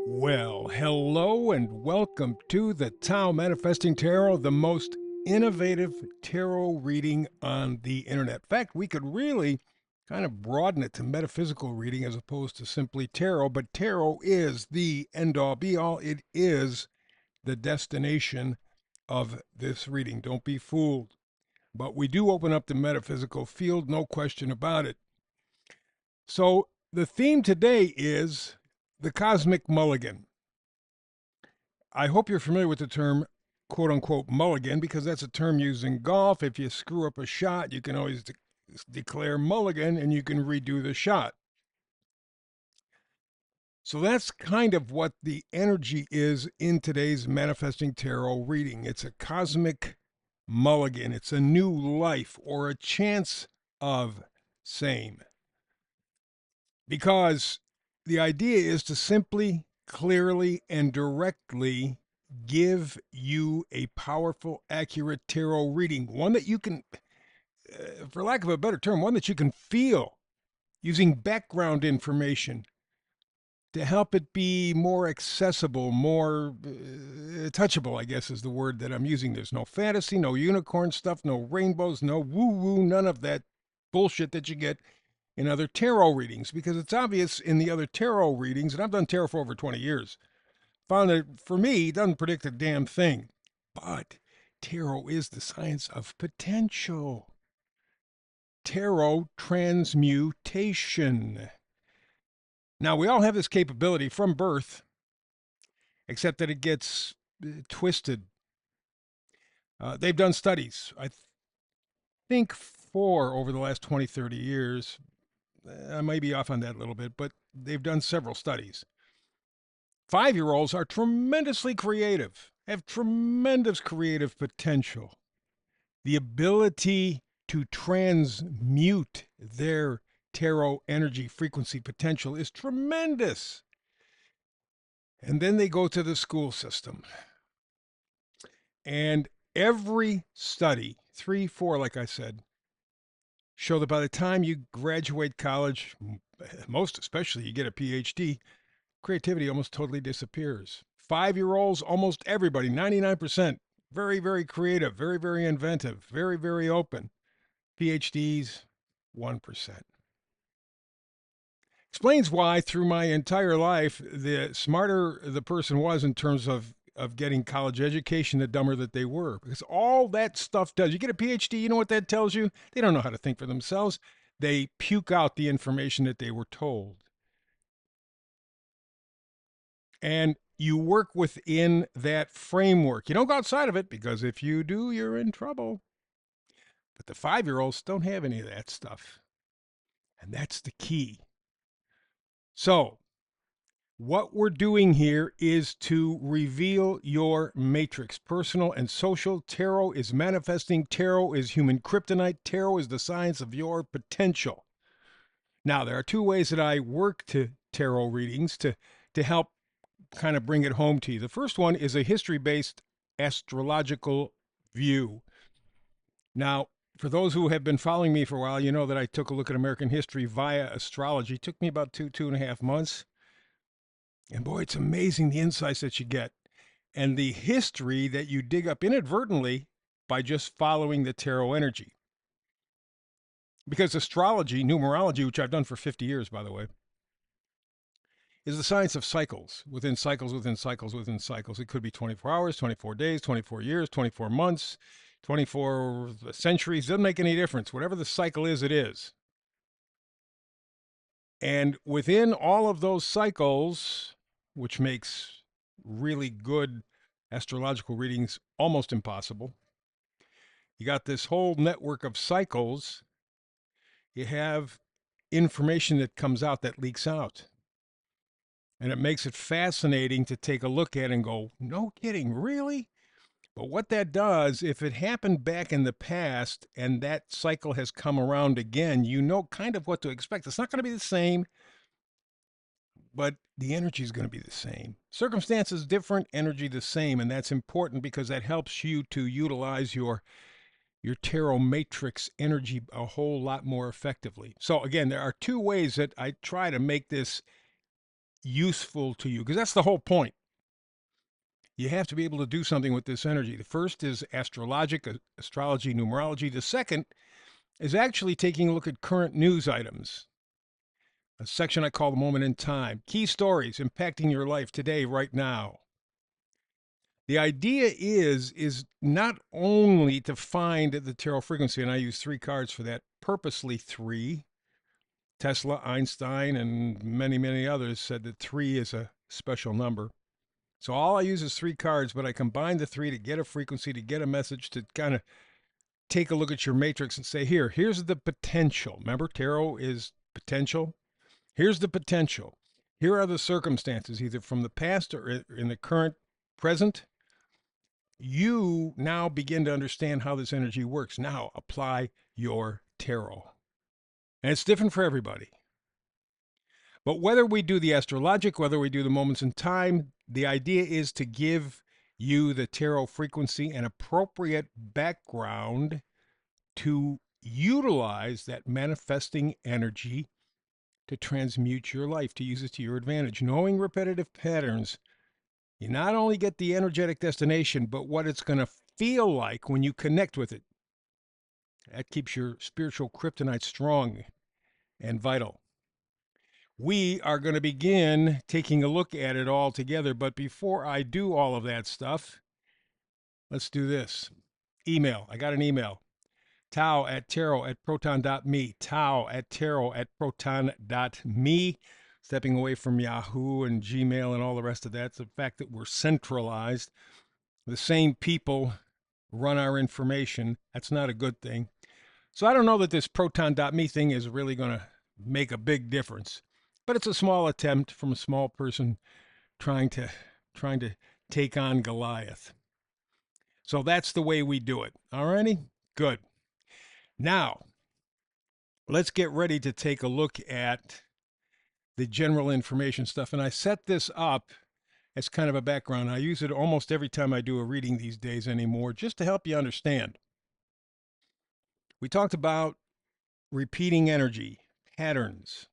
Well, hello and welcome to the Tao Manifesting Tarot, the most innovative tarot reading on the internet. In fact, we could really kind of broaden it to metaphysical reading as opposed to simply tarot, but tarot is the end all be all. It is the destination of this reading. Don't be fooled. But we do open up the metaphysical field, no question about it. So the theme today is the cosmic mulligan. I hope you're familiar with the term quote unquote mulligan because that's a term used in golf. If you screw up a shot, you can always declare mulligan and you can redo the shot. So that's kind of what the energy is in today's Manifesting Tarot reading. It's a cosmic mulligan, it's a new life or a chance of same. Because the idea is to simply, clearly, and directly give you a powerful, accurate tarot reading, one that you can, for lack of a better term, one that you can feel using background information to help it be more accessible, more touchable, I guess is the word that I'm using. There's no fantasy, no unicorn stuff, no rainbows, no woo-woo, none of that bullshit that you get in other tarot readings, because it's obvious in the other tarot readings, and I've done tarot for over 20 years, found that for me, it doesn't predict a damn thing. But tarot is the science of potential. Tarot transmutation. Now, we all have this capability from birth, except that it gets twisted. They've done studies, I think 4 over the last 20, 30 years. I may be off on that a little bit, but they've done several studies. 5-year-olds are tremendously creative, have tremendous creative potential. The ability to transmute their tarot energy frequency potential is tremendous. And then they go to the school system. And every study, 3, 4, like I said, show that by the time you graduate college, most especially you get a PhD, creativity almost totally disappears. 5-year-olds, almost everybody, 99%, very, very creative, very, very inventive, very, very open. PhDs, 1%. Explains why through my entire life, the smarter the person was in terms of getting college education, the dumber that they were. Because all that stuff does, you get a PhD, you know what that tells you? They don't know how to think for themselves. They puke out the information that they were told. And you work within that framework. You don't go outside of it, because if you do, you're in trouble. But the 5-year-olds don't have any of that stuff. And that's the key. So, what we're doing here is to reveal your matrix, personal and social. Tarot is manifesting. Tarot is human kryptonite. Tarot is the science of your potential. Now, there are 2 ways that I work to tarot readings to help kind of bring it home to you. The first one is a history-based astrological view. Now, for those who have been following me for a while, you know that I took a look at American history via astrology. It took me about 2.5 months. And boy, it's amazing the insights that you get and the history that you dig up inadvertently by just following the tarot energy. Because astrology, numerology, which I've done for 50 years, by the way, is the science of cycles, within cycles, within cycles, within cycles. It could be 24 hours, 24 days, 24 years, 24 months, 24 centuries. Doesn't make any difference. Whatever the cycle is, it is. And within all of those cycles, which makes really good astrological readings almost impossible, you got this whole network of cycles. You have information that comes out, that leaks out. And it makes it fascinating to take a look at and go, no kidding, really? But what that does, if it happened back in the past and that cycle has come around again, you know kind of what to expect. It's not going to be the same, but the energy is going to be the same. Circumstances different, energy the same, and that's important because that helps you to utilize your tarot matrix energy a whole lot more effectively. So again, there are 2 ways that I try to make this useful to you, because that's the whole point. You have to be able to do something with this energy. The first is astrology, numerology. The second is actually taking a look at current news items, a section I call the moment in time. Key stories impacting your life today, right now. The idea is not only to find the tarot frequency, and I use 3 cards for that, purposely 3. Tesla, Einstein, and many, many others said that 3 is a special number. So all I use is 3 cards, but I combine the 3 to get a frequency, to get a message, to kind of take a look at your matrix and say, here's the potential. Remember, tarot is potential. Here's the potential. Here are the circumstances, either from the past or in the current present. You now begin to understand how this energy works. Now apply your tarot. And it's different for everybody. But whether we do the astrologic, whether we do the moments in time, the idea is to give you the tarot frequency and appropriate background to utilize that manifesting energy to transmute your life, to use it to your advantage. Knowing repetitive patterns, you not only get the energetic destination, but what it's going to feel like when you connect with it. That keeps your spiritual kryptonite strong and vital. We are going to begin taking a look at it all together, but before I do all of that stuff, let's do this. Email. I got an email. Tao@tarot@proton.me. Tao@tarot@proton.me. Stepping away from Yahoo and Gmail and all the rest of that. It's the fact that we're centralized. The same people run our information. That's not a good thing. So I don't know that this proton.me thing is really going to make a big difference. But it's a small attempt from a small person trying to take on Goliath. So that's the way we do it. All righty? Good. Now, let's get ready to take a look at the general information stuff. And I set this up as kind of a background. I use it almost every time I do a reading these days anymore, just to help you understand. We talked about repeating energy, patterns.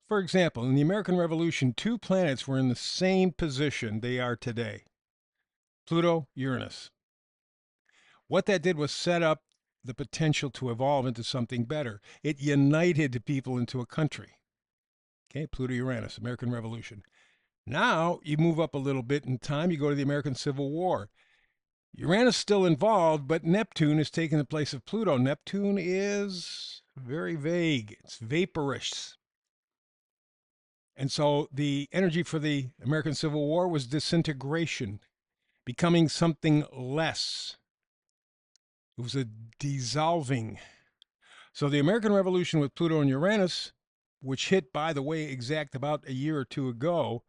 For example, in the American Revolution, 2 planets were in the same position they are today. Pluto, Uranus. What that did was set up the potential to evolve into something better. It united people into a country. Okay, Pluto, Uranus, American Revolution. Now you move up a little bit in time, you go to the American Civil War. Uranus still involved, but Neptune is taking the place of Pluto. Neptune is very vague. It's vaporish. And so the energy for the American Civil War was disintegration, becoming something less. It was a dissolving. So the American Revolution with Pluto and Uranus, which hit, by the way, exact about a year or 2 ago,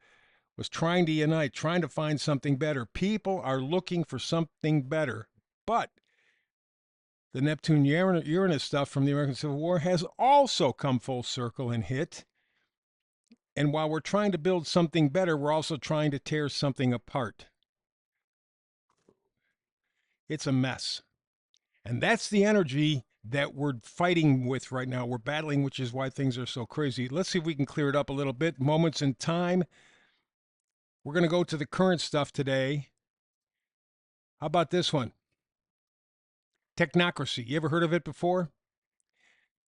was trying to unite, trying to find something better. People are looking for something better. But the Neptune-Uranus stuff from the American Civil War has also come full circle and hit. And while we're trying to build something better, we're also trying to tear something apart. It's a mess. And that's the energy that we're fighting with right now. We're battling, which is why things are so crazy. Let's see if we can clear it up a little bit. Moments in time. We're going to go to the current stuff today. How about this one? Technocracy. You ever heard of it before?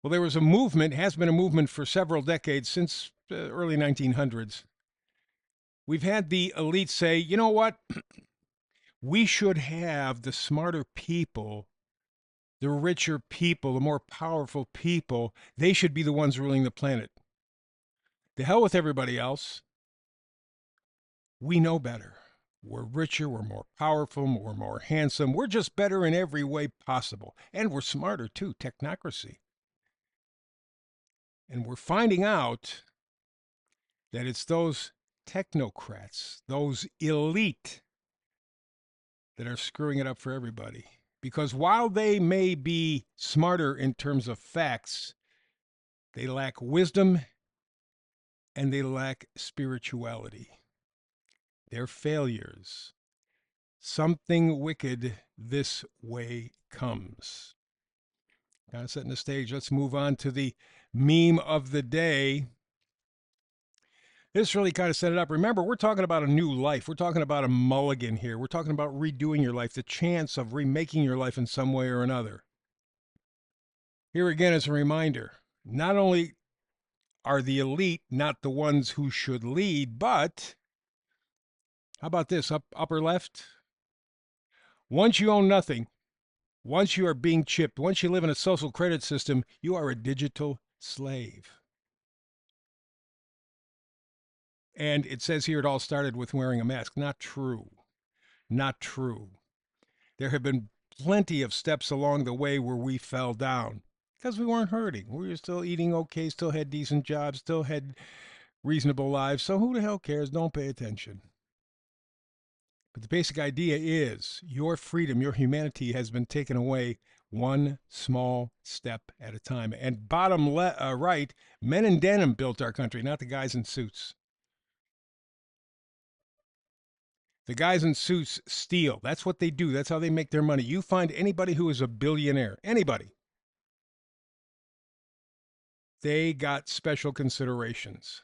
Well, there was a movement, has been a movement for several decades, since the early 1900s. We've had the elite say, you know what? We should have the smarter people, the richer people, the more powerful people. They should be the ones ruling the planet. The hell with everybody else. We know better. We're richer, we're more powerful, we're more handsome. We're just better in every way possible. And we're smarter too, technocracy. And we're finding out that it's those technocrats, those elite, that are screwing it up for everybody. Because while they may be smarter in terms of facts, they lack wisdom and they lack spirituality. They're failures. Something wicked this way comes. Kind of setting the stage. Let's move on to the meme of the day. This really kind of set it up. Remember, we're talking about a new life. We're talking about a mulligan here. We're talking about redoing your life, the chance of remaking your life in some way or another. Here again is a reminder. Not only are the elite not the ones who should lead, but how about this, upper left? Once you own nothing, once you are being chipped, once you live in a social credit system, you are a digital slave. And it says here it all started with wearing a mask. Not true. Not true. There have been plenty of steps along the way where we fell down because we weren't hurting. We were still eating okay, still had decent jobs, still had reasonable lives. So who the hell cares? Don't pay attention. But the basic idea is your freedom, your humanity has been taken away one small step at a time. And bottom right, men in denim built our country, not the guys in suits. The guys in suits steal. That's what they do. That's how they make their money. You find anybody who is a billionaire, anybody, they got special considerations.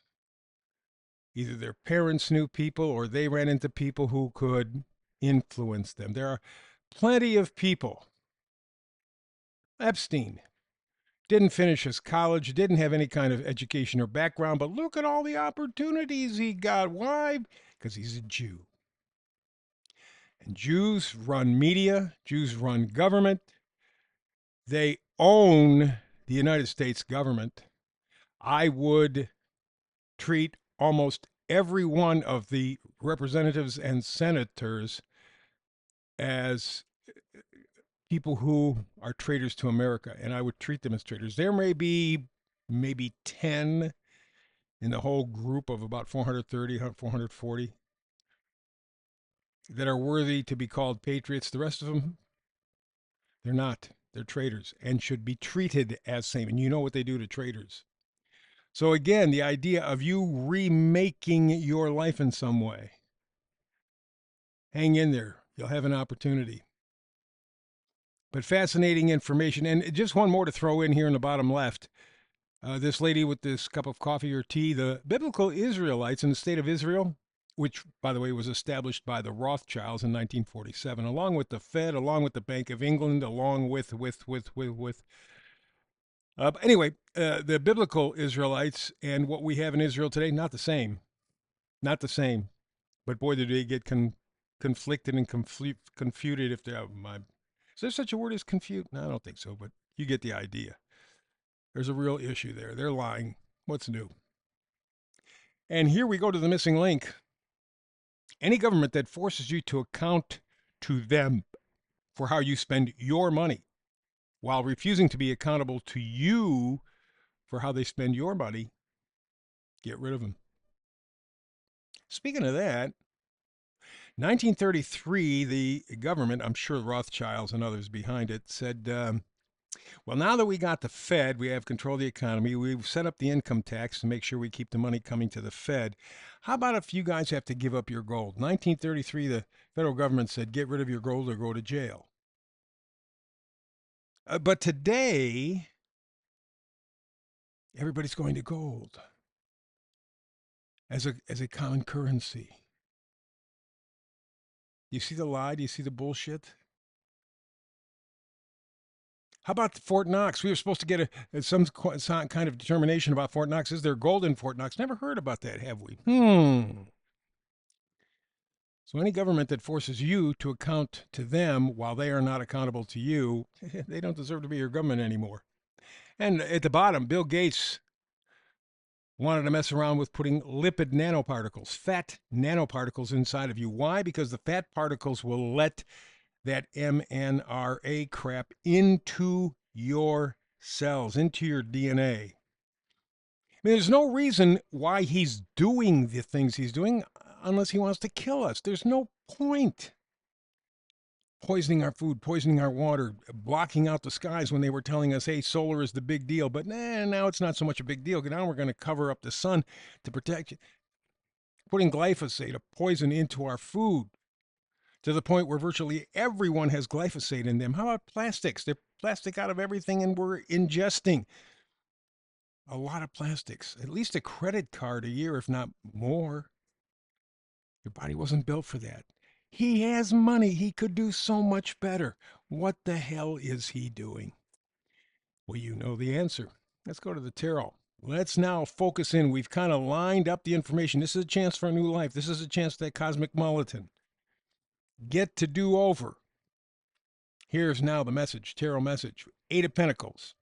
Either their parents knew people or they ran into people who could influence them. There are plenty of people. Epstein didn't finish his college, didn't have any kind of education or background, but look at all the opportunities he got. Why? Because he's a Jew. And Jews run media, Jews run government. They own the United States government. I would treat almost every one of the representatives and senators as people who are traitors to America, and I would treat them as traitors. There may be maybe 10 in the whole group of about 430, 440 that are worthy to be called patriots. The rest of them, they're not. They're traitors and should be treated as same. And you know what they do to traitors. So again, the idea of you remaking your life in some way. Hang in there. You'll have an opportunity. But fascinating information. And just one more to throw in here in the bottom left. This lady with this cup of coffee or tea, the biblical Israelites in the state of Israel, which, by the way, was established by the Rothschilds in 1947, along with the Fed, along with the Bank of England, along with anyway, the biblical Israelites and what we have in Israel today, not the same. Not the same. But boy, did they get conflicted and confuted if they're, is there such a word as confute? No, I don't think so, but you get the idea. There's a real issue there. They're lying. What's new? And here we go to the missing link. Any government that forces you to account to them for how you spend your money while refusing to be accountable to you for how they spend your money, get rid of them. Speaking of that, 1933, the government, I'm sure Rothschilds and others behind it, said, well, now that we got the Fed, we have control of the economy, we've set up the income tax to make sure we keep the money coming to the Fed. How about if you guys have to give up your gold? 1933, the federal government said, get rid of your gold or go to jail. But today, everybody's going to gold as a common currency. Do you see the lie? Do you see the bullshit? How about Fort Knox? We were supposed to get some kind of determination about Fort Knox. Is there gold in Fort Knox? Never heard about that, have we? So any government that forces you to account to them while they are not accountable to you, they don't deserve to be your government anymore. And at the bottom, Bill Gates wanted to mess around with putting lipid nanoparticles, fat nanoparticles inside of you. Why? Because the fat particles will let that mRNA crap into your cells, into your DNA. I mean, there's no reason why he's doing the things he's doing unless he wants to kill us. There's no point. Poisoning our food, poisoning our water, blocking out the skies when they were telling us, hey, solar is the big deal. But now it's not so much a big deal. Now we're going to cover up the sun to protect you. Putting glyphosate, a poison, into our food to the point where virtually everyone has glyphosate in them. How about plastics? They're plastic out of everything and we're ingesting. A lot of plastics, at least a credit card a year, if not more. Your body wasn't built for that. He has money. He could do so much better. What the hell is he doing? Well, you know the answer. Let's go to the tarot. Let's now focus in. We've kind of lined up the information. This is a chance for a new life. This is a chance for that cosmic mulligan. Get to do over. Here's now the message, tarot message. Eight of Pentacles.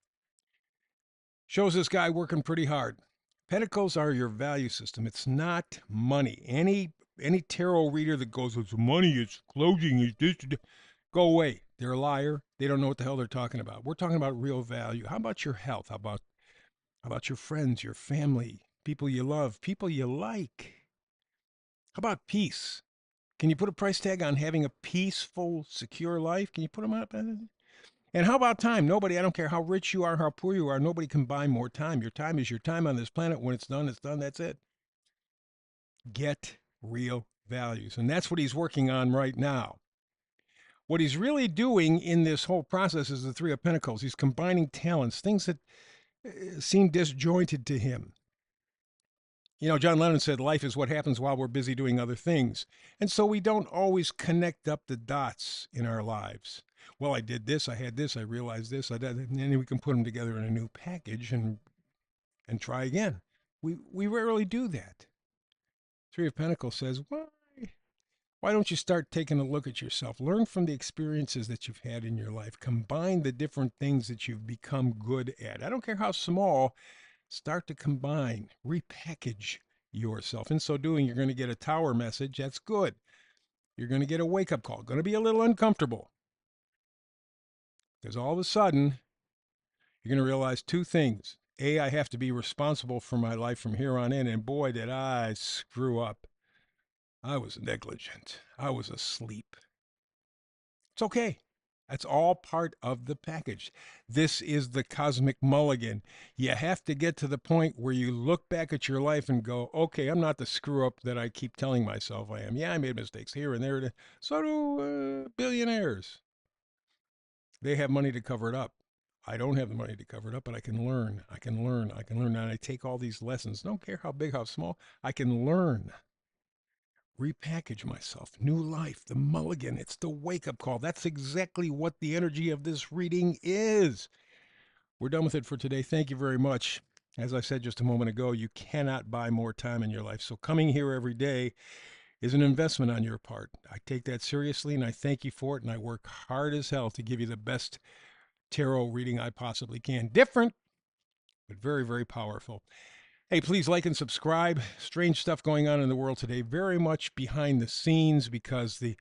Shows this guy working pretty hard. Pentacles are your value system. It's not money. Any tarot reader that goes, it's money, it's clothing, it's this, go away. They're a liar. They don't know what the hell they're talking about. We're talking about real value. How about your health? How about your friends, your family, people you love, people you like? How about peace? Can you put a price tag on having a peaceful, secure life? Can you put them up? And how about time? Nobody, I don't care how rich you are, how poor you are, nobody can buy more time. Your time is your time on this planet. When it's done, that's it. Get real values. And that's what he's working on right now. What he's really doing in this whole process is the Three of Pentacles. He's combining talents, things that seem disjointed to him. You know, John Lennon said, life is what happens while we're busy doing other things. And so we don't always connect up the dots in our lives. Well, I did this, I had this, I realized this, I did, and then we can put them together in a new package and try again. We rarely do that. Three of Pentacles says, why don't you start taking a look at yourself? Learn from the experiences that you've had in your life. Combine the different things that you've become good at. I don't care how small. Start to combine, repackage yourself. In so doing, you're going to get a tower message. That's good. You're going to get a wake-up call. Going to be a little uncomfortable. Because all of a sudden, you're going to realize two things. A, I have to be responsible for my life from here on in. And boy, did I screw up. I was negligent. I was asleep. It's okay. That's all part of the package. This is the cosmic mulligan. You have to get to the point where you look back at your life and go, okay, I'm not the screw up that I keep telling myself I am. Yeah, I made mistakes here and there. So do billionaires. They have money to cover it up. I don't have the money to cover it up, but I can learn. I can learn. I can learn. And I take all these lessons. Don't care how big, how small. I can learn. Repackage myself. New life, the mulligan. It's the wake-up call. That's exactly what the energy of this reading is. We're done with it for today. Thank you very much. As I said just a moment ago, you cannot buy more time in your life. So coming here every day is an investment on your part. I take that seriously, and I thank you for it, and I work hard as hell to give you the best tarot reading I possibly can. Different, but very, very powerful. Hey, please like and subscribe. Strange stuff going on in the world today. Very much behind the scenes because the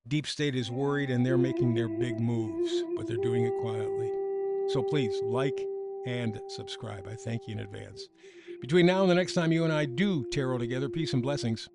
deep state is worried and they're making their big moves, but they're doing it quietly. So please like and subscribe. I thank you in advance. Between now and the next time you and I do tarot together, peace and blessings.